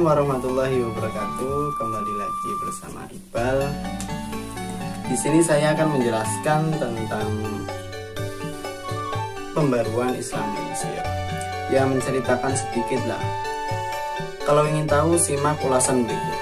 warahmatullahi wabarakatuh. Kembali lagi bersama Iqbal. Di sini saya akan menjelaskan tentang pembaruan Islam di Mesir. Ya, menceritakan sedikit lah. Kalau ingin tahu, simak ulasan berikut.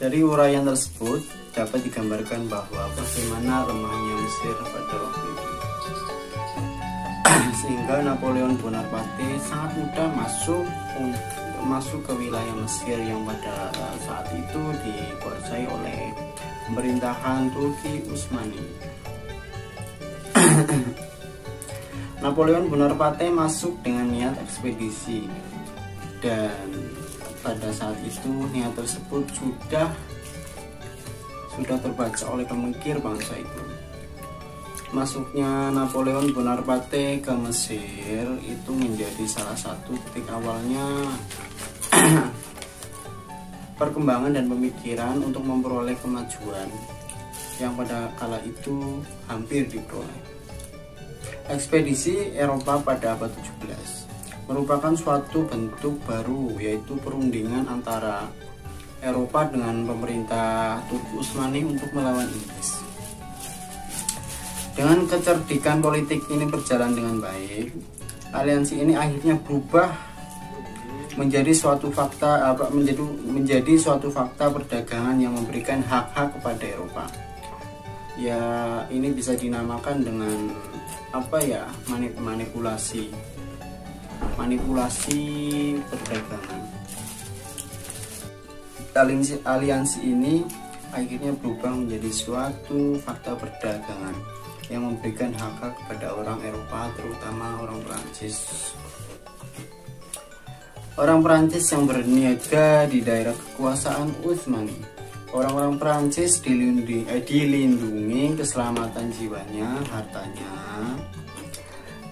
Dari uraian tersebut dapat digambarkan bahwa bagaimana lemahnya Mesir pada waktu itu, sehingga Napoleon Bonaparte sangat mudah masuk ke wilayah Mesir yang pada saat itu dikuasai oleh pemerintahan Turki Utsmani. Napoleon Bonaparte masuk dengan niat ekspedisi, dan pada saat itu niat tersebut sudah terbaca oleh pemikir bangsa itu. Masuknya Napoleon Bonaparte ke Mesir itu menjadi salah satu titik awalnya perkembangan dan pemikiran untuk memperoleh kemajuan yang pada kala itu hampir diperoleh. Ekspedisi Eropa pada abad 17 merupakan suatu bentuk baru, yaitu perundingan antara Eropa dengan pemerintah Turki Utsmani untuk melawan Inggris. Dengan kecerdikan politik ini berjalan dengan baik, aliansi ini akhirnya berubah menjadi suatu fakta perdagangan yang memberikan hak-hak kepada Eropa. Ya, ini bisa dinamakan dengan manipulasi perdagangan. Aliansi ini akhirnya berubah menjadi suatu fakta perdagangan yang memberikan hak kepada orang Eropa, terutama orang Prancis. Orang Prancis yang berniaga di daerah kekuasaan Utsmani. Orang-orang Prancis dilindungi keselamatan jiwanya, hartanya,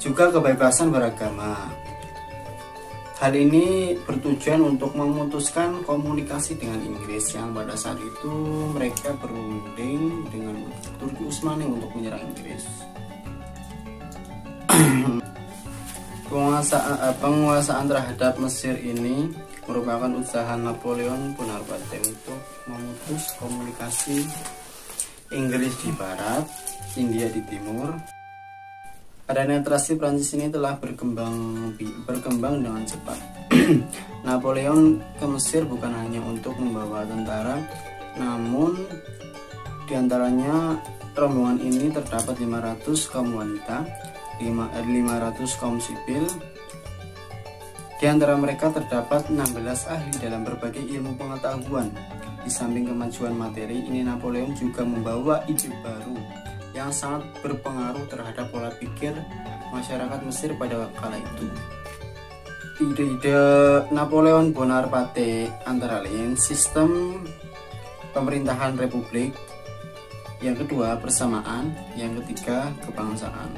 juga kebebasan beragama. Hal ini bertujuan untuk memutuskan komunikasi dengan Inggris yang pada saat itu mereka berunding dengan Turki Utsmani untuk menyerang Inggris. Penguasaan terhadap Mesir ini merupakan usaha Napoleon Bonaparte untuk memutus komunikasi Inggris di barat, India di timur. Penetrasi Prancis ini telah berkembang dengan cepat. Napoleon ke Mesir bukan hanya untuk membawa tentara, namun diantaranya rombongan ini terdapat 500 kaum wanita, 500 kaum sipil. Di antara mereka terdapat 16 ahli dalam berbagai ilmu pengetahuan. Di samping kemajuan materi ini, Napoleon juga membawa ide baru yang sangat berpengaruh terhadap pola pikir masyarakat Mesir pada kala itu. Ide-ide Napoleon Bonaparte antara lain sistem pemerintahan republik, yang kedua persamaan, yang ketiga kebangsaan.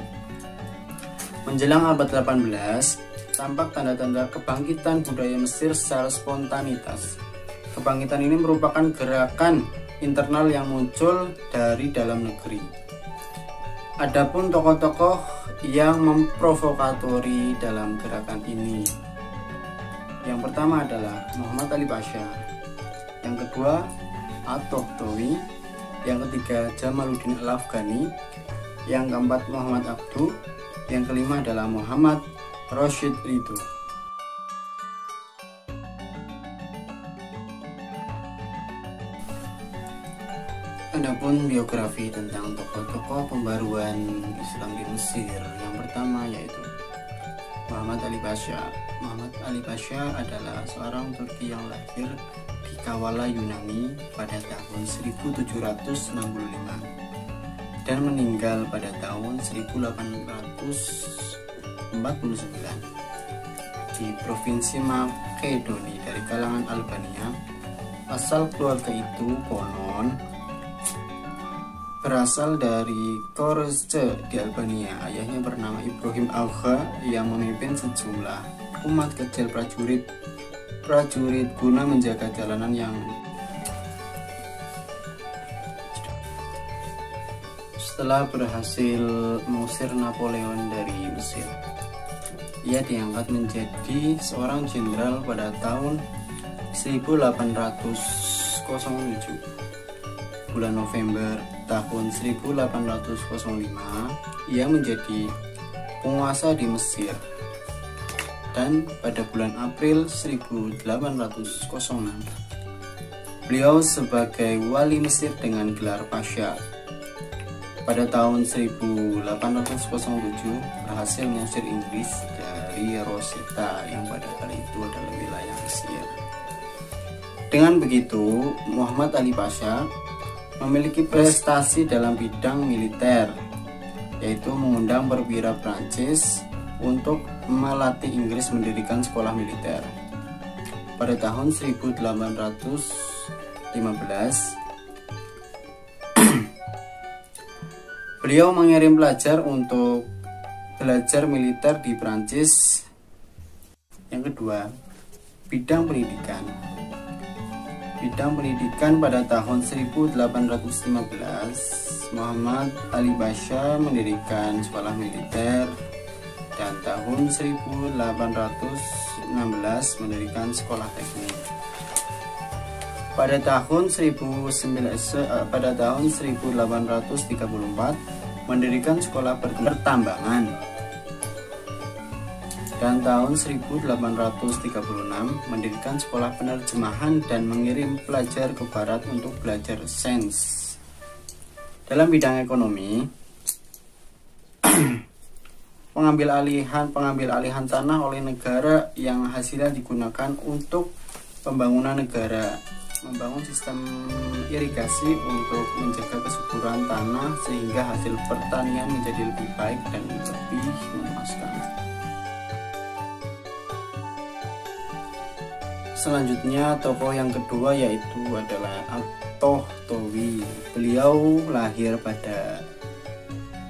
Menjelang abad 18, tampak tanda-tanda kebangkitan budaya Mesir secara spontanitas. Kebangkitan ini merupakan gerakan internal yang muncul dari dalam negeri. Adapun tokoh-tokoh yang memprovokatori dalam gerakan ini, yang pertama adalah Muhammad Ali Pasha, yang kedua At-Tohtawi, yang ketiga Jamaluddin Al-Afghani, yang keempat Muhammad Abduh, yang kelima adalah Muhammad Rashid Ridho. Adapun biografi tentang tokoh-tokoh pembaruan Islam di Mesir, yang pertama yaitu Muhammad Ali Pasha. Muhammad Ali Pasha adalah seorang Turki yang lahir di Kavala, Yunani pada tahun 1765 dan meninggal pada tahun 1849 di Provinsi Makedoni dari kalangan Albania. Asal keluarga itu konon berasal dari Korece di Albania. Ayahnya bernama Ibrahim Agha yang memimpin sejumlah umat kecil prajurit guna menjaga jalanan yang. Setelah berhasil mengusir Napoleon dari Mesir, ia diangkat menjadi seorang jenderal pada tahun 1807. Bulan November tahun 1805, ia menjadi penguasa di Mesir. Dan pada bulan April 1806, beliau sebagai wali Mesir dengan gelar Pasha. Pada tahun 1807 berhasil mengusir Inggris dari Rosetta yang pada kali itu adalah wilayah Mesir. Dengan begitu, Muhammad Ali Pasha memiliki prestasi dalam bidang militer, yaitu mengundang perwira Prancis untuk melatih Inggris mendirikan sekolah militer. Pada tahun 1815, beliau mengirim pelajar untuk belajar militer di Prancis. Yang kedua, bidang pendidikan. Bidang pendidikan pada tahun 1815, Muhammad Ali Pasha mendirikan sekolah militer, dan tahun 1816 mendirikan sekolah teknik. Pada tahun 1834 mendirikan sekolah pertambangan, dan tahun 1836 mendirikan sekolah penerjemahan dan mengirim pelajar ke barat untuk belajar sains. Dalam bidang ekonomi, pengambil alihan tanah oleh negara yang hasilnya digunakan untuk pembangunan negara membangun sistem irigasi untuk menjaga kesuburan tanah sehingga hasil pertanian menjadi lebih baik dan lebih memuaskan. Selanjutnya tokoh yang kedua yaitu adalah At-Tohtawi. Beliau lahir pada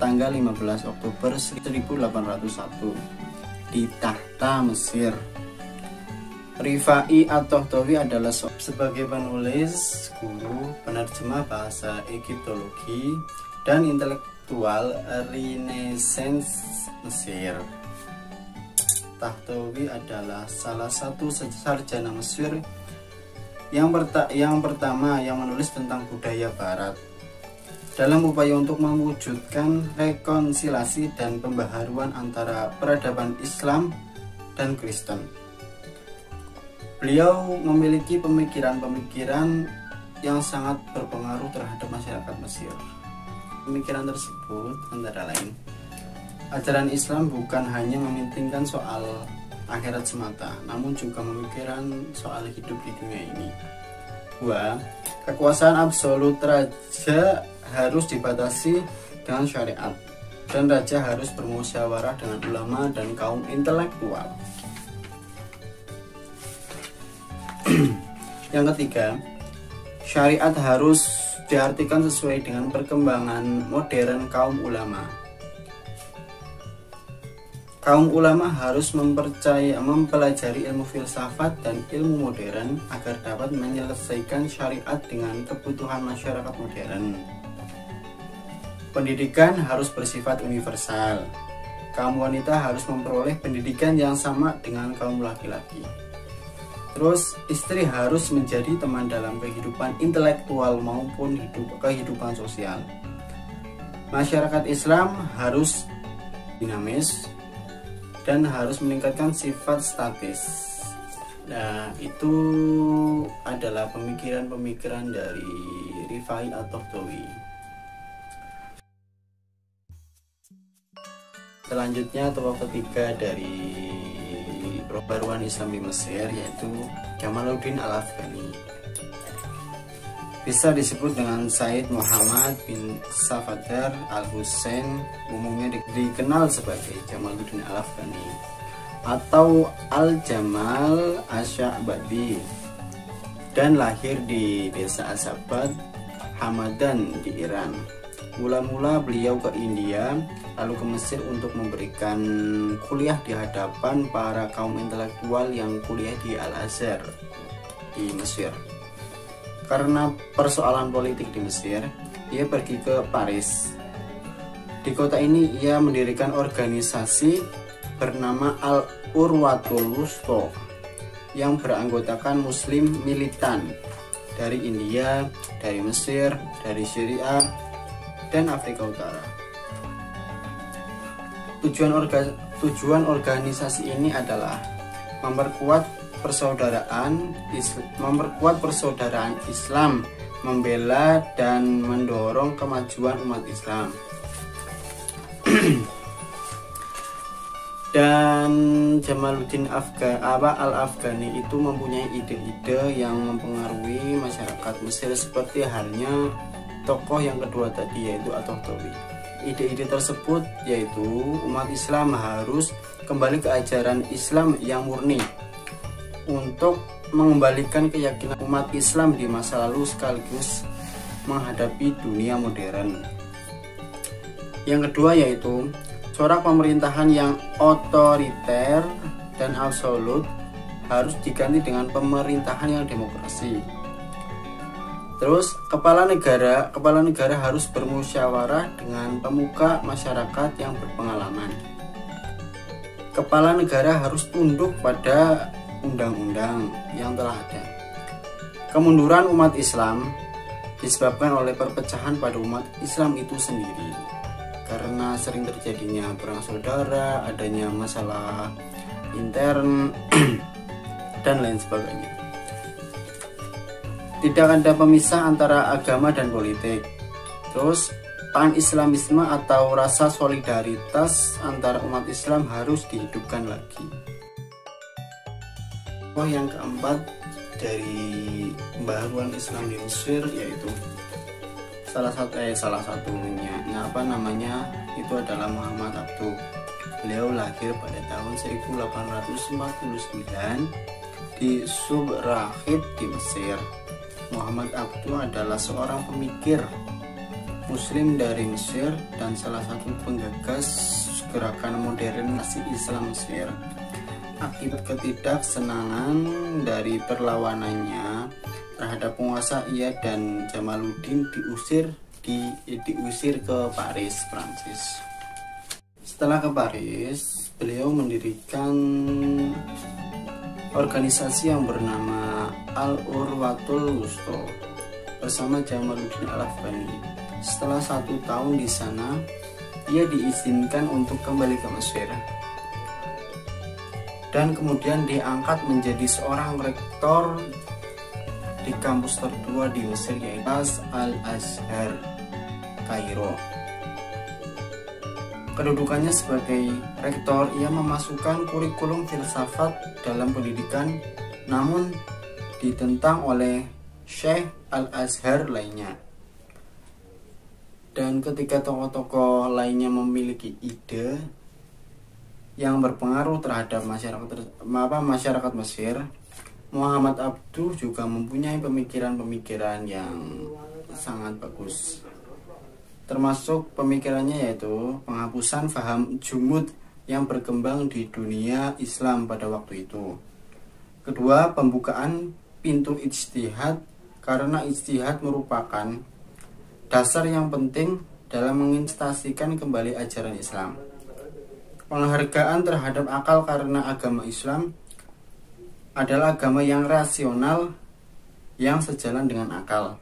tanggal 15 Oktober 1801 di Tahta, Mesir. Rifai At-Tohtawi adalah sebagai penulis, guru, penerjemah bahasa Egiptologi, dan intelektual Renaissance Mesir. Tohtawi adalah salah satu sarjana Mesir yang pertama yang menulis tentang budaya Barat dalam upaya untuk mewujudkan rekonsiliasi dan pembaharuan antara peradaban Islam dan Kristen. Beliau memiliki pemikiran-pemikiran yang sangat berpengaruh terhadap masyarakat Mesir. Pemikiran tersebut antara lain, ajaran Islam bukan hanya mementingkan soal akhirat semata, namun juga memikirkan soal hidup di dunia ini. 2. Kekuasaan absolut raja harus dibatasi dengan syariat, dan raja harus bermusyawarah dengan ulama dan kaum intelektual. Yang ketiga, syariat harus diartikan sesuai dengan perkembangan modern kaum ulama. Kaum ulama harus mempelajari ilmu filsafat dan ilmu modern agar dapat menyelesaikan syariat dengan kebutuhan masyarakat modern. Pendidikan harus bersifat universal. Kaum wanita harus memperoleh pendidikan yang sama dengan kaum laki-laki. Terus, istri harus menjadi teman dalam kehidupan intelektual maupun kehidupan sosial. Masyarakat Islam harus dinamis dan harus meningkatkan sifat statis. Nah, itu adalah pemikiran-pemikiran dari Rifai At-Tohtawi. Selanjutnya tokoh ketiga dari perbaruan Islam di Mesir yaitu Jamaluddin Al-Afghani. Bisa disebut dengan Said Muhammad bin Safadar Al-Husain, umumnya dikenal sebagai Jamaluddin Al-Afghani atau Al-Jamal Asy-Sya'badi, dan lahir di desa Azabad, Hamadan di Iran. Mula-mula beliau ke India, lalu ke Mesir untuk memberikan kuliah di hadapan para kaum intelektual yang kuliah di Al-Azhar di Mesir. Karena persoalan politik di Mesir, ia pergi ke Paris. Di kota ini ia mendirikan organisasi bernama Al-Urwatul Wusqa yang beranggotakan muslim militan dari India, dari Mesir, dari Syria, dan Afrika Utara. Tujuan organisasi ini adalah memperkuat persaudaraan Islam, membela dan mendorong kemajuan umat Islam. Dan Jamaluddin Al-Afghani itu mempunyai ide-ide yang mempengaruhi masyarakat Mesir seperti halnya tokoh yang kedua tadi yaitu At-Tohtawi. Ide-ide tersebut yaitu umat Islam harus kembali ke ajaran Islam yang murni untuk mengembalikan keyakinan umat Islam di masa lalu sekaligus menghadapi dunia modern. Yang kedua yaitu corak pemerintahan yang otoriter dan absolut harus diganti dengan pemerintahan yang demokrasi. Terus kepala negara harus bermusyawarah dengan pemuka masyarakat yang berpengalaman. Kepala negara harus tunduk pada undang-undang yang telah ada. Kemunduran umat Islam disebabkan oleh perpecahan pada umat Islam itu sendiri, karena sering terjadinya perang saudara, adanya masalah intern dan lain sebagainya. Tidak ada pemisah antara agama dan politik. Terus pan-islamisme atau rasa solidaritas antara umat Islam harus dihidupkan lagi. Yang keempat dari pembaharuan Islam di Mesir, yaitu salah satunya itu adalah Muhammad Abduh. Beliau lahir pada tahun 1849 di Subrahid di Mesir. Muhammad Abduh adalah seorang pemikir Muslim dari Mesir dan salah satu penggagas gerakan modernisasi Islam Mesir. Akibat ketidaksenangan dari perlawanannya terhadap penguasa, ia dan Jamaluddin diusir ke Paris, Prancis. Setelah ke Paris, beliau mendirikan organisasi yang bernama Al-Urwatul Wusta bersama Jamaluddin Al-Afghani. Setelah 1 tahun di sana, ia diizinkan untuk kembali ke Mesir dan kemudian diangkat menjadi seorang rektor di kampus tertua di Mesir, yaitu Al-Azhar, Kairo. Kedudukannya sebagai rektor, ia memasukkan kurikulum filsafat dalam pendidikan, namun ditentang oleh Syekh Al-Azhar lainnya. Dan ketika tokoh-tokoh lainnya memiliki ide yang berpengaruh terhadap masyarakat Mesir, Muhammad Abduh juga mempunyai pemikiran-pemikiran yang sangat bagus. Termasuk pemikirannya yaitu penghapusan faham jumud yang berkembang di dunia Islam pada waktu itu. Kedua, pembukaan pintu ijtihad, karena ijtihad merupakan dasar yang penting dalam menginvestasikan kembali ajaran Islam. Penghargaan terhadap akal, karena agama Islam adalah agama yang rasional yang sejalan dengan akal.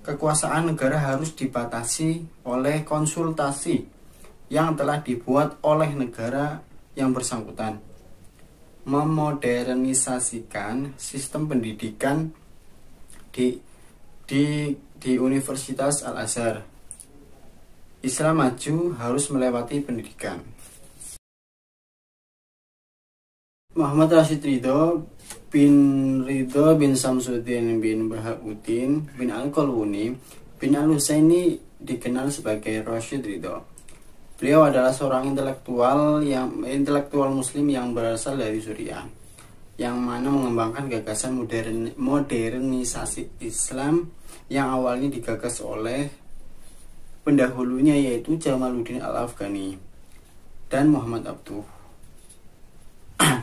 Kekuasaan negara harus dibatasi oleh konsultasi yang telah dibuat oleh negara yang bersangkutan. Memodernisasikan sistem pendidikan di Universitas Al-Azhar. Islam maju harus melewati pendidikan. Muhammad Rashid Ridho bin Samsuddin bin Bahabuddin bin Al-Qalwuni bin Al-Husaini dikenal sebagai Rashid Ridho. Beliau adalah seorang intelektual muslim yang berasal dari Suriah, yang mana mengembangkan gagasan modernisasi Islam yang awalnya digagas oleh pendahulunya, yaitu Jamaluddin Al-Afghani dan Muhammad Abduh.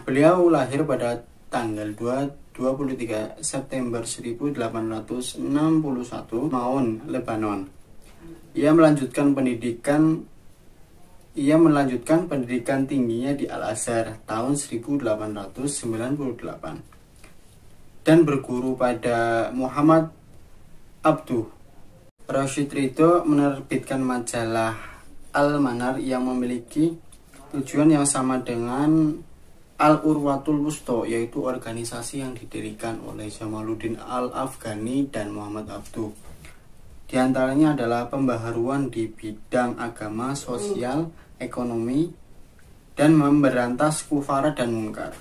Beliau lahir pada tanggal 23 September 1861 Maun, Lebanon. Ia melanjutkan pendidikan tingginya di Al-Azhar tahun 1898 dan berguru pada Muhammad Abduh. Rashid Ridho menerbitkan majalah Al-Manar yang memiliki tujuan yang sama dengan Al-Urwatul Wusta, yaitu organisasi yang didirikan oleh Jamaluddin Al-Afghani dan Muhammad Abduh. Di antaranya adalah pembaharuan di bidang agama, sosial, ekonomi, dan memberantas kufarat dan munkar.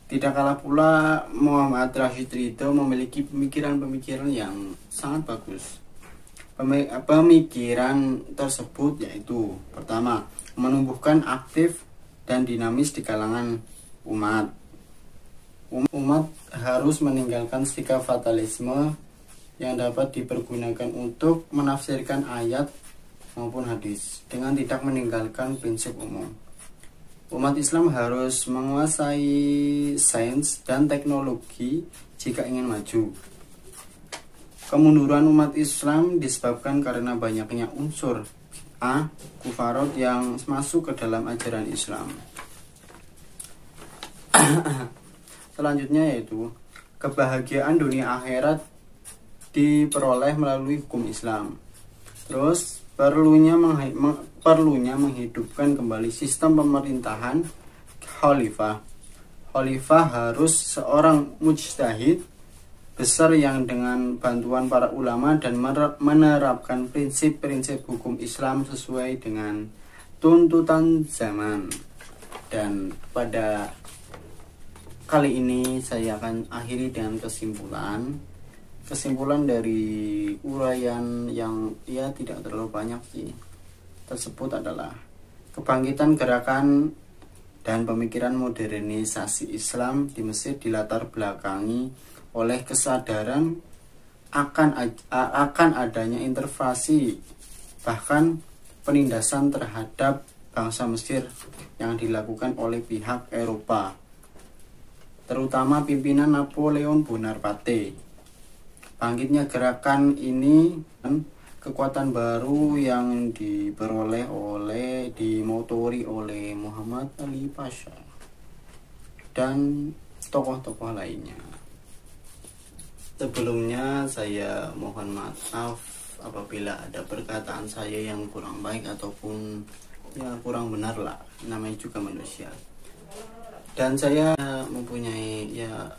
Tidak kalah pula, Muhammad Rashid Ridho memiliki pemikiran-pemikiran yang sangat bagus. Pemikiran tersebut yaitu: pertama, menumbuhkan aktif dan dinamis di kalangan umat. Umat harus meninggalkan sikap fatalisme yang dapat dipergunakan untuk menafsirkan ayat maupun hadis dengan tidak meninggalkan prinsip umum. Umat Islam harus menguasai sains dan teknologi jika ingin maju. Kemunduran umat Islam disebabkan karena banyaknya unsur kufarat yang masuk ke dalam ajaran Islam. Selanjutnya yaitu kebahagiaan dunia akhirat diperoleh melalui hukum Islam. Terus perlunya menghidupkan kembali sistem pemerintahan khalifah. Khalifah harus seorang mujtahid besar yang dengan bantuan para ulama dan menerapkan prinsip-prinsip hukum Islam sesuai dengan tuntutan zaman. Dan pada kali ini saya akan akhiri dengan kesimpulan dari uraian yang ya tidak terlalu banyak sih. Tersebut adalah kebangkitan gerakan dan pemikiran modernisasi Islam di Mesir dilatar belakangi oleh kesadaran akan adanya intervensi bahkan penindasan terhadap bangsa Mesir yang dilakukan oleh pihak Eropa, terutama pimpinan Napoleon Bonaparte. Bangkitnya gerakan ini kekuatan baru yang dimotori oleh Muhammad Ali Pasha dan tokoh-tokoh lainnya. Sebelumnya saya mohon maaf apabila ada perkataan saya yang kurang baik ataupun ya kurang benar lah, namanya juga manusia. Dan saya mempunyai ya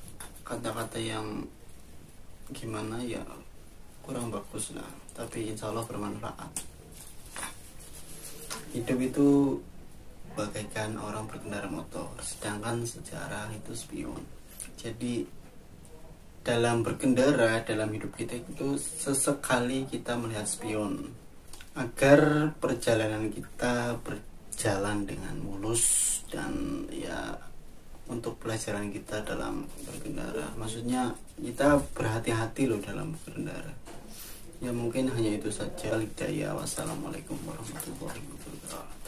kata-kata yang gimana ya kurang bagus lah, tapi insya Allah bermanfaat. Hidup itu bagaikan orang berkendara motor, sedangkan sejarah itu spion. Jadi dalam berkendara, dalam hidup kita itu sesekali kita melihat spion agar perjalanan kita berjalan dengan mulus dan ya untuk pelajaran kita dalam berkendara. Maksudnya kita berhati-hati loh dalam berkendara. Ya mungkin hanya itu saja. Wassalamualaikum warahmatullahi wabarakatuh.